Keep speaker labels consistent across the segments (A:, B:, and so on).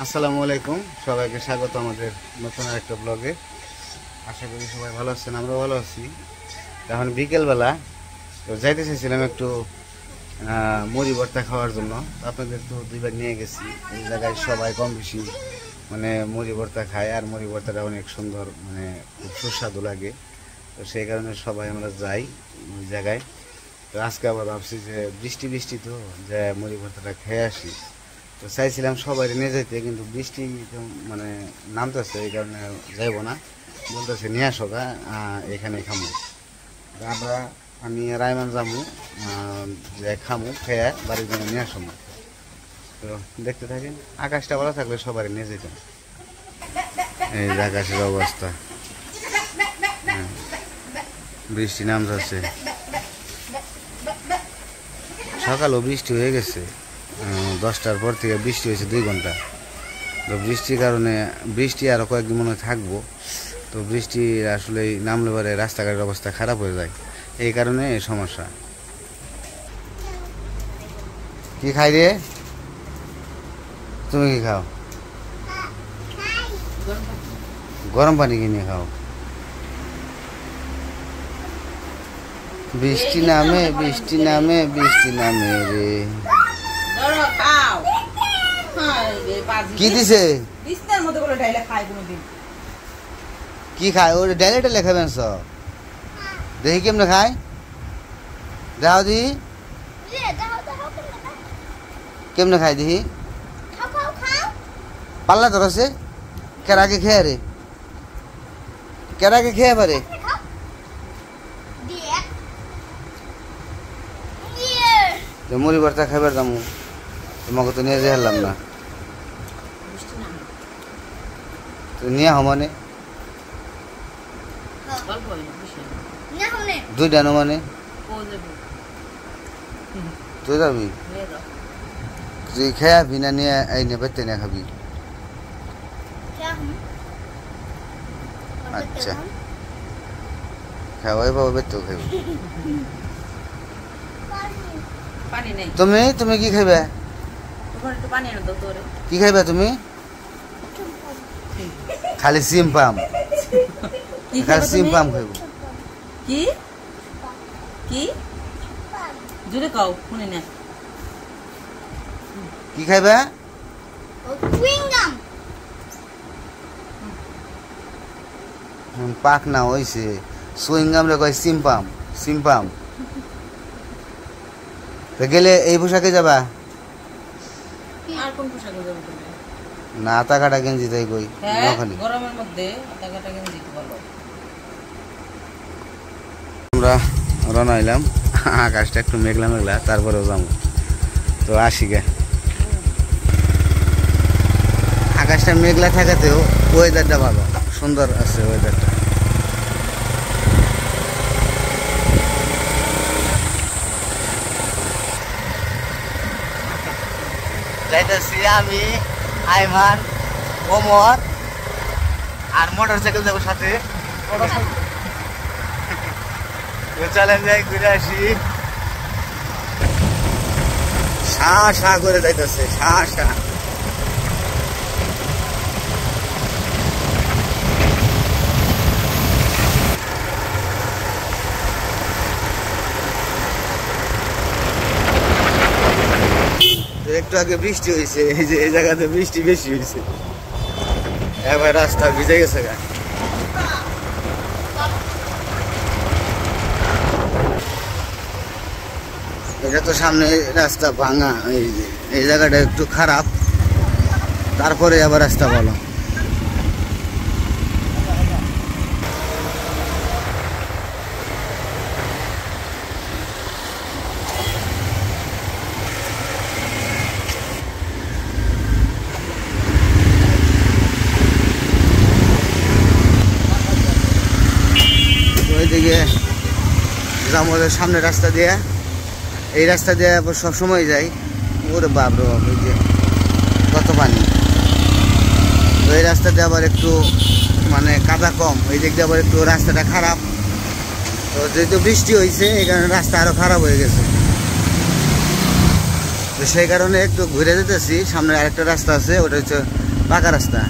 A: আসসালামু আলাইকুম, সবাইকে স্বাগত আমাদের নতুন আরেকটা ব্লগে। আশা করি সবাই ভালো আছেন, আমরাও ভালো আছি। এখন বিকেলবেলা তো যাইতে চাইছিলাম একটু মুড়ি ভর্তা খাওয়ার জন্য। আপনাদের তো দুইবার নিয়ে গেছি, এই জায়গায় সবাই কম বেশি মানে মুড়ি ভর্তা খায়, আর মুড়ি ভর্তাটা অনেক সুন্দর, মানে খুব সুস্বাদু লাগে। তো সেই কারণে সবাই আমরা যাই ওই জায়গায়। তো আজকে আবার ভাবছি যে বৃষ্টি বৃষ্টি তো যে মুড়ি ভর্তাটা খেয়ে আসি। তো চাইছিলাম সবাই নিয়ে যেতে, কিন্তু বৃষ্টি মানে নামতেছে, এই কারণে যাইব না। বলতেছে নিয়ে আসো গা, এখানে খামু। আমি রায়মান যাবো, যে খামু খেয়ে বাড়ির জন্য নিয়ে আসবো। তো দেখতে থাকেন, আকাশটা ভালো থাকলে সবাই নিয়ে যেতাম। এই যে আকাশের অবস্থা, বৃষ্টি নামতেছে। সকালেও বৃষ্টি হয়ে গেছে, 10টার পর থেকে বৃষ্টি হয়েছে 2 ঘন্টা। তো বৃষ্টির কারণে বৃষ্টি আরও কয়েকদিন মনে হয় থাকবো। তো বৃষ্টি আসলে নামলে পরে রাস্তাঘাটের অবস্থা খারাপ হয়ে যায়, এই কারণে এই সমস্যা। কি খাই রে? তুমি কি খাও? গরম পানি কিনে খাও। বৃষ্টি নামে বৃষ্টি নামে বৃষ্টি নামে রে। কি দিছে? কি খায়? ওর ডাইলে টাইলে খাবেন সব? দেখি কেমনে খায়, দাও দিহি কেমনে খায় দেখি। পাল্লা ধরছে কেরাকে খেয়ে রে, কেরাকে খেয়ে পারে। মুড়ি ভর্তা খাইবার দামু, তোমাকে তো নিয়ে যেলাম না। তো নিয়ে হমানে 2টা নো মানে তুই যাবি, তুই খাবি না নিয়ে আইনে বেতে না খাবি? আচ্ছা খাওয়াই বাবা বেতেও খাবি। তুমি তুমি কি খাইবে? কি খাইবে তুমি? খালি সিম পাম, খালি সিম পাম খাইব।
B: কি কি জোরে কও শুনি না।
A: কি খাইবে? পাক না হইছে, সুইংগাম রে কয় সিম পাম, সিম পাম। তো গেলে এই পোশাকে যাবা
B: আর কোন পোশাকে যাবে তুমি?
A: না আতা কাটা গেঞ্জি তাই কই ওখানে
B: গরমের মধ্যে আতা কাটা গেঞ্জি ভালো।
A: আমরা রওনা হইলাম, আকাশটা একটু মেঘলা মেঘলা, তারপরেও যাবো। তো আসি গে। আকাশটা মেঘলা থাকাতেও ওয়েদারটা ভালো, সুন্দর আছে ওয়েদারটা। যাইতেছি আমি, আইমান, ওমর আর মোটর সাইকেল যাবো সাথে। চলেন যাই ঘুরে আসি। শা শা করে যাইতেছে, শা শা। একটু আগে বৃষ্টি হয়েছে, এই যে এই জায়গাতে বৃষ্টি বেশি হয়েছে, এবার রাস্তা ভিজে গেছে গা। এটা তো সামনে রাস্তা ভাঙা, এই জায়গাটা একটু খারাপ, তারপরে আবার রাস্তা ভালো। ওইদিকে আমাদের সামনে রাস্তা দিয়ে, এই রাস্তা দিয়ে সব সময় যাই। ওরে বাপরে বাপ, ওই যে কত পানি। তো এই রাস্তাতে আবার একটু মানে কাদা কম, এই দিক দিয়ে আবার একটু রাস্তাটা খারাপ। তো যেহেতু বৃষ্টি হয়েছে এই কারণে রাস্তা আরো খারাপ হয়ে গেছে। তো সেই কারণে একটু ঘুরে যেতেছি, সামনে আরেকটা রাস্তা আছে, ওটা হচ্ছে পাকা রাস্তা।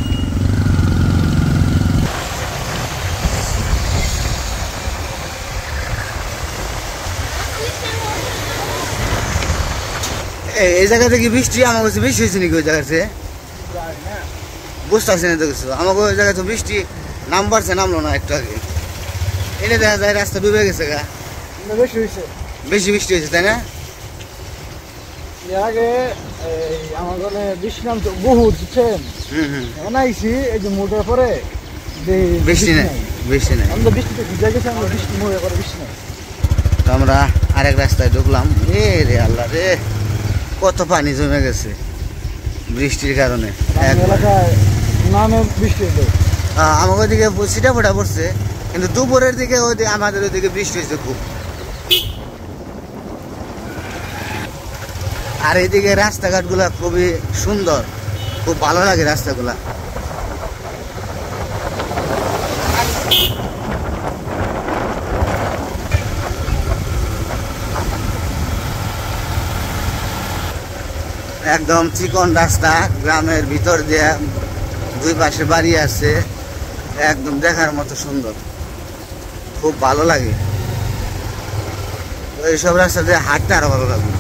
A: এই জায়গাতে কি বৃষ্টি আমার কাছে বেশি হয়েছে নাকি? ওই জায়গাতে বুঝতে পারছি না তো কিছু। আমাকে ওই জায়গায় তো বৃষ্টি নাম বাড়ছে, নামলো না একটু আগে। এনে দেখা যায় রাস্তা ডুবে গেছে গা,
C: বেশি হয়েছে।
A: বেশি বৃষ্টি হয়েছে তাই না?
C: এর আগে আমার ঘরে বৃষ্টি নামতো বহুত, বুঝছেন? এখন আইসি এই যে মোটার পরে
A: বৃষ্টি নেই, বৃষ্টি নেই।
C: আমরা বৃষ্টিতে ভিজে গেছে, আমরা বৃষ্টি মোড়ে পরে বৃষ্টি নেই।
A: তো আমরা আরেক রাস্তায় ঢুকলাম। এ রে আল্লাহ রে, কত পানি জমে গেছে বৃষ্টির কারণে।
C: এলাকায় নামে বৃষ্টি হতো।
A: আমাকে ওইদিকে ছিটা ফোটা পড়ছে, কিন্তু দুপুরের দিকে আমাদের ওইদিকে বৃষ্টি হয়েছে খুব। আর এইদিকে রাস্তাঘাটগুলা খুবই সুন্দর, খুব ভালো লাগে রাস্তাগুলা। একদম চিকন রাস্তা, গ্রামের ভিতর দিয়ে দুই পাশে বাড়ি আছে, একদম দেখার মতো সুন্দর, খুব ভালো লাগে। তো এইসব রাস্তা দিয়ে হাঁটতে আরো ভালো লাগবে।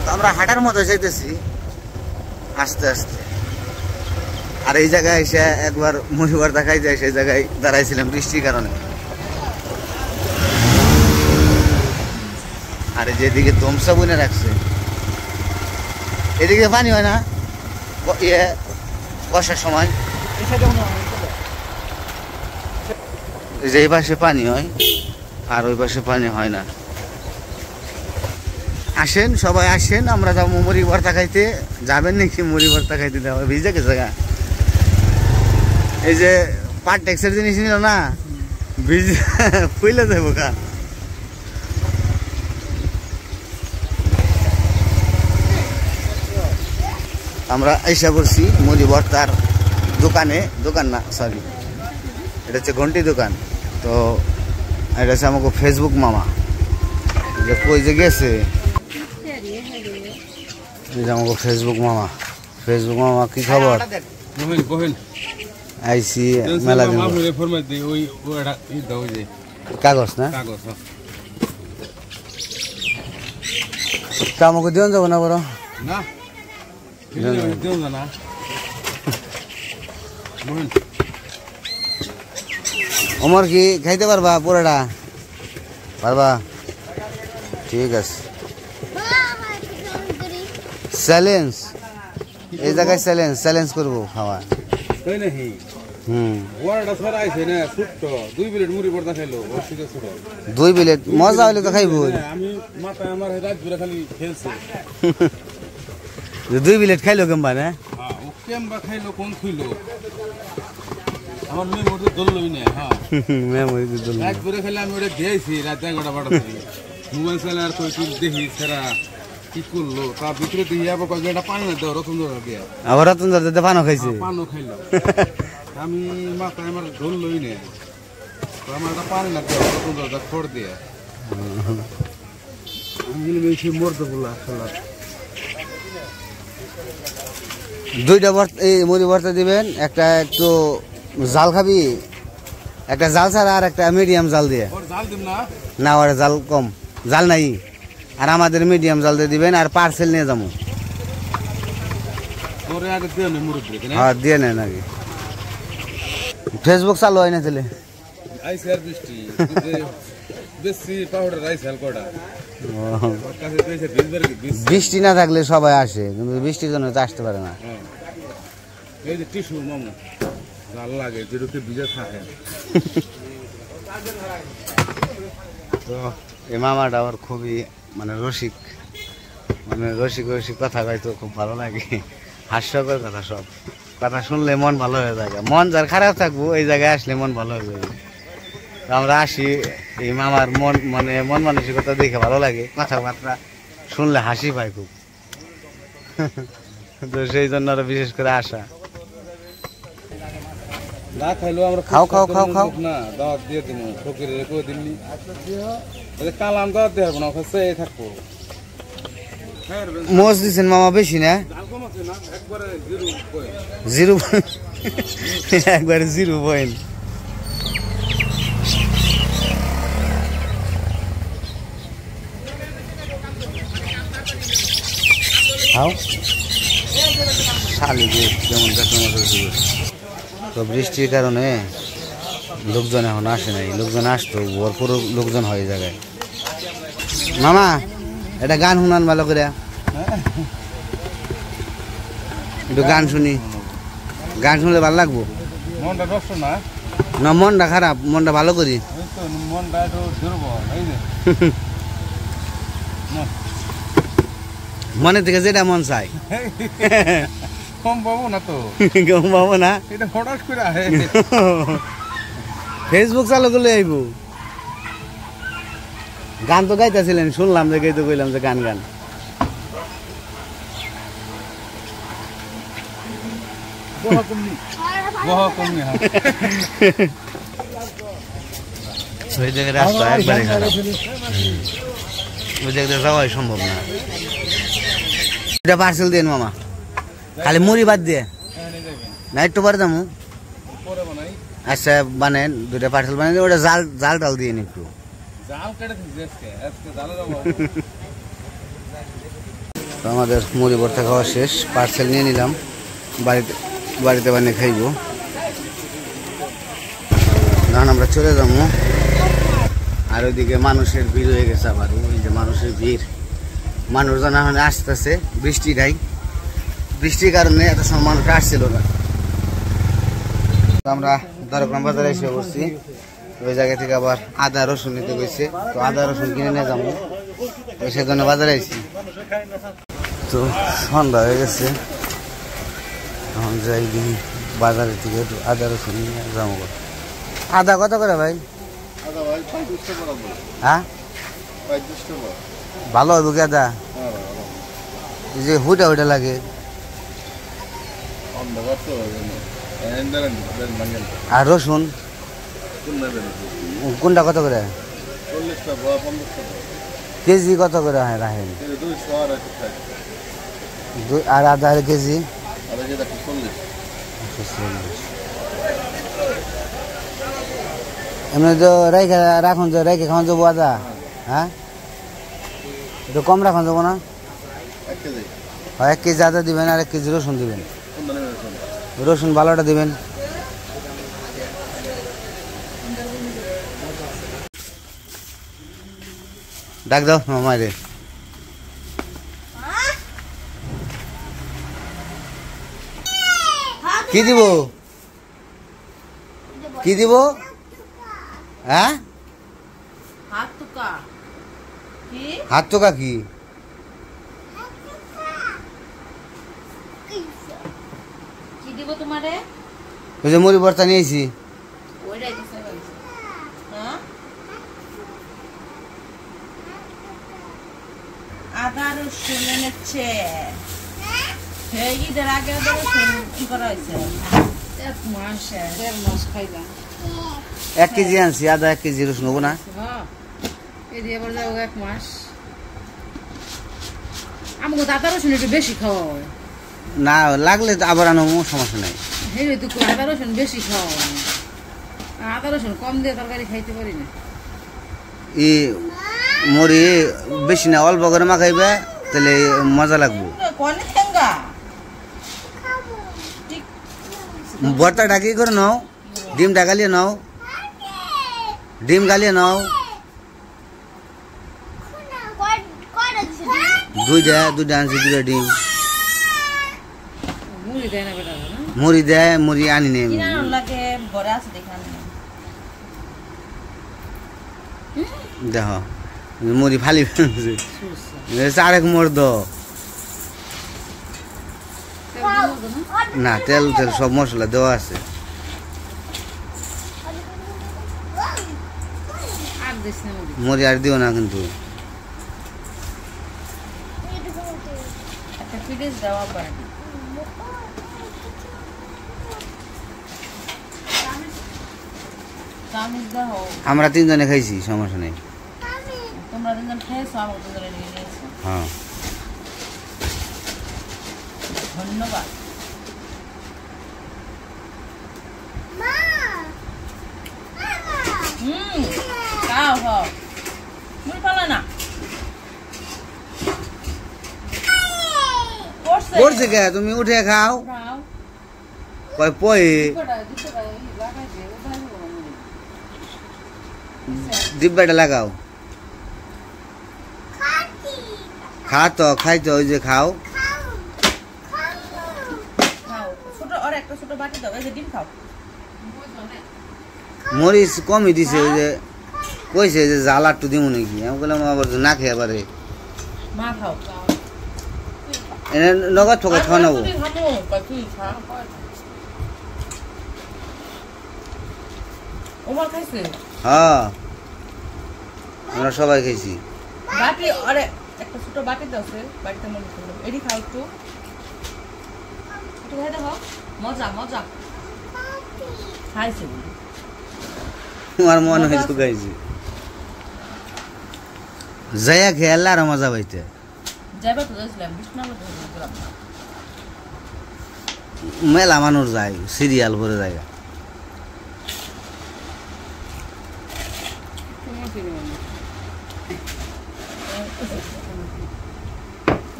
A: তো আমরা হাঁটার মতো যাইতেছি আস্তে আস্তে। আর এই জায়গায় এসে একবার মহিবার দেখাই যায়, সেই জায়গায় দাঁড়াইছিলাম বৃষ্টির কারণে। আর যেদিকে তমসা বুনে রাখছে, এদিকে পানি হয় না বর্ষার সময়, যে এই পাশে পানি হয় আর ওই পাশে পানি হয় না। আসেন সবাই আসেন, আমরা যাবো মুড়ি ভর্তা খাইতে। যাবেন নাকি মুড়ি ভর্তা খাইতে? দেওয়া ভিজে গেছে গা। এই যে পার ট্যাক্সের জিনিস নিল না, ভিজে ফুইলে যাবো গা। আমরা এসে পড়ছি মুড়ি ভর্তার দোকানে। দোকান না, সরি, এটা হচ্ছে ঘন্টি দোকান। তো এটা হচ্ছে আমাকে ফেসবুক মামা, যে কই যে গেছে, আমাকে ফেসবুক মামা। ফেসবুক মামা কি খবর? আইসি মেলা দিন কাগজ না, তা আমাকে দিন যাবো না বড়
D: না
A: ওমর কি খাইতে পারবা? পুরোটা পারবা? ঠিক আছে। চ্যালেঞ্জ, এই জায়গায় চ্যালেঞ্জ চ্যালেঞ্জ করবো খাওয়া।
D: দুই প্লেট মুড়ি ভর্তা খাইলো,
A: 2 প্লেট মজা হইলে তো খাইব।
D: আমি মাথায় আমার রাত ধরে খালি খেলছে।
A: 2 প্লেট খাইলো কেমবা না?
D: ও কেমবা খাইলো, কোন খুইলো আমার মেয়ে মধ্যে দললই না। হ্যাঁ
A: মেমোরি দিল
D: রাত ধরে খাইলে আমি ওটা দিয়েছি রাত 11টা 12টা মোবাইল চালা আর কই তুই দেখি সেরা কি করলো। তার ভিতরে দেখি আবার কয়েকটা পানি না দেওয়া, রতন ধরা দিয়া
A: আবার রতন দাদা পানও খাইছে।
D: পানও খাইলো। আমি মাথায় আমার ধরলই না, আমার একটা পানি না দেওয়া, রতন ধরা খড় দিয়া আমি বেশি মরতে বললাম।
A: দুইটা এই মুড়ি ভর্তা দিবেন, একটা একটু জাল খাবি, একটা জাল ছাড়া আর একটা মিডিয়াম জাল দিয়ে।
D: জাল দিব না,
A: না ওর জাল কম, জাল নাই। আর আমাদের মিডিয়াম জাল দিয়ে দিবেন, আর পার্সেল নিয়ে যাবো। হ্যাঁ দিয়ে নেন আগে। ফেসবুক চালু হয় না তাহলে? বৃষ্টি না থাকলে সবাই আসে, কিন্তু বৃষ্টির জন্য তো আসতে পারে না। তো এই মামাটা আমার খুবই মানে রসিক, মানে রসিক রসিক কথা কইতো, খুব ভালো লাগে, হাস্যকর কথা। সব কথা শুনলে মন ভালো হয়ে যায়। মন যার খারাপ থাকবো এই জায়গায় আসলে মন ভালো হয়ে যাবে। আমরা আসি, এই মামার মন মানসিকতা দেখে ভালো লাগে, কথাবার্তা শুনলে হাসি পায় খুব। তো সেই জন্য আরো বিশেষ করে আসা।
D: না খাইলো আমরা
A: খাও খাও খাও খাও
D: না, দাওয়াত দিয়ে দিন, ফকিরের কই দিননি, কালাম দাওয়াত দিয়ে হবে না, থাকবো
A: মোজ দিচ্ছেন মামা বেশি না? জিরো একবারে 0 পয়েন্ট। তো বৃষ্টির কারণে লোকজন এখন আসে নাই, লোকজন আসতো ভরপুর লোকজন হয় এই জায়গায়। মামা এটা গান শুনান ভালো করে, একটু গান শুনি, গান শুনলে ভালো লাগবো
D: মনটা নষ্ট না,
A: না মনটা খারাপ, মনটা ভালো করি।
D: মনটা একটু দুর্বল এই যে
A: মনে থেকে যেটা মন চাই
D: কম পাবো না তো,
A: কম পাবো না,
D: এটা হঠাৎ করে আহে।
A: ফেসবুক চালু করলে আইব। গান তো গাইতেছিলেন, শুনলাম যে গাইতে কইলাম যে গান গান। ওই জায়গায় রাস্তা একবারে খারাপ, ওই জায়গায় যাওয়াই সম্ভব না। এটা পার্সেল দেন মামা, খালি মুড়ি বাদ দিয়ে না, একটু পরে যাবো। আচ্ছা বানেন, 2টা পার্সেল বানেন, ওটা জাল জাল টাল দিয়ে একটু। তো আমাদের মুড়ি ভর্তা খাওয়া শেষ, পার্সেল নিয়ে নিলাম, বাড়িতে বানিয়ে খাইব। এখন আমরা চলে যাবো। আর ওইদিকে মানুষের ভিড় হয়ে গেছে আবার, ওই যে মানুষের ভিড়, মানুষজন এখন আসতেছে, বৃষ্টি নাই, বৃষ্টির কারণে এত সময় মানুষ আসছিল না। আমরা দরগ্রাম বাজারে এসে বসছি, ওই জায়গা থেকে আবার আদা রসুন নিতে গেছে, তো আদা রসুন কিনে নিয়ে যাবো, তো সেজন্য বাজারে আইছি। তো সন্ধ্যা হয়ে গেছে, এখন যাই দিই বাজারের থেকে একটু আদা রসুন নিয়ে যাবো। আদা কত করে ভাই? হ্যাঁ ভালো হবে কি আদা? এই যে হুটা হুটা লাগে। আর রসুন কোনটা কত করে? কেজি কত করে রাখেন? আর আদা কেজি? এমনি তো রেখে রাখুন, তো রেখে খাওয়া যাবো আদা? হ্যাঁ একটু কম রাখুন যাবো না? 1 কেজি আদা দিবেন, আর 1 কেজি রসুন দিবেন। রসুন ভালোটা দিবেন। ডাক দাও মামারে। কি দিব? কি দিব? হ্যাঁ
B: হাত টুকা কি?
A: হাত টোকা কি?
B: কি দিব তোমারে?
A: ওই যে মুড়ি ভর্তা নিয়েছি।
B: ওইটাই দিছে। হ্যাঁ আদা রসুন এনেছে, ঈদের আগে আদা রসুন কি করা হয়েছে? 1 মাস 1.5 মাস খাইলাম।
A: 1 কেজি আনছি আদা, 1 কেজি রসুন হবো না?
B: হ্যাঁ এই দিয়ে এবার যাবো 1 মাস। আমাকে তো আদা রসুন একটু বেশি খাওয়া হয়
A: না, লাগলে তো আবার আনো, সমস্যা নাই।
B: এই তো আদা রসুন বেশি খাওয়া হয়, আদা রসুন কম দিয়ে তরকারি খাইতে পারি না।
A: ই মুড়ি বেশি না, অল্প করে মাখাইবে, তাহলে মজা লাগবো। ভর্তাটা কি করে নাও? ডিমটা গালিয়ে নাও, ডিম গালিয়ে নাও, 2টা আনছি, 2টা ডিম।
B: মুড়ি দেয় না বেটা,
A: মুড়ি দেয়, মুড়ি আনি নে। দেখো মুড়ি ফালি আরেক মোড় দ না, তেল তেল সব মশলা দেওয়া আছে। মুড়ি আর দিও না কিন্তু। আমরা 3 জনে খাইছি, সমস্যা নেই।
B: তোমরা 3 জন খেয়েছো, আমি 2 জনে নিয়ে নিয়েছি।
A: হ্যাঁ
B: ধন্যবাদ খাও খাও মুই পালা না
A: পড়ছে কে তুমি উঠে খাও
B: খাও
A: কয় পয়ে ডিব্বাটা লাগাও খা তো খাই তো ওই যে খাও
B: খাও ছোট আর একটা ছোট বাটি দাও এই যে ডিম খাও
A: মরিচ কমই দিছে ওই যে কইছে যে জ্বালা একটু দিব নাকি আমি বললাম আবার না খেয়ে আবারে
B: মা খাও
A: এনে নগদ ফকত খাওয়া নেবো
B: ওমর খাইছে
A: হ্যাঁ আমরা সবাই খেয়েছি
B: বাটি আরে একটা ছোট বাটি দাও সে বাটিতে মনে করলো এডি খাও একটু একটু খাই দেখো মজা মজা খাইছে বলি
A: আমার মনে হয়েছে খাইছি যাইয়া খেয়ে আল্লাহ আর মজা পাইতে
B: যাইবা তো যাইছিলাম বিষ্ণালে ধরলাম না
A: মেলা মানুষ যায় সিরিয়াল ভরে জায়গা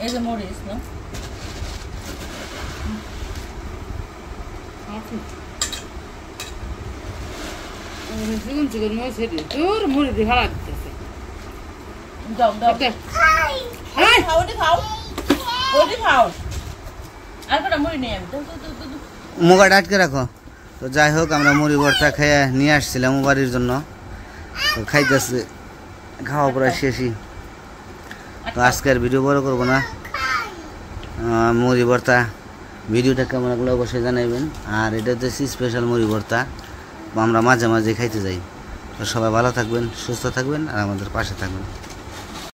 B: এই যে মরিস না দাও দাও খাও ওটি খাও ওটি খাও আর কটা মুড়ি নেই আমি
A: মুগাটা আটকে রাখো তো যাই হোক আমরা মুড়ি ভর্তা খেয়ে নিয়ে আসছিলাম বাড়ির জন্য তো খাইতেছে খাওয়া প্রায় শেষই তো আজকের ভিডিও বড় করবো না মুড়ি ভর্তা ভিডিওটা কেমন লাগলো অবশ্যই জানাইবেন আর এটা হচ্ছে স্পেশাল মুড়ি ভর্তা আমরা মাঝে মাঝে খাইতে যাই তো সবাই ভালো থাকবেন সুস্থ থাকবেন আর আমাদের পাশে থাকবেন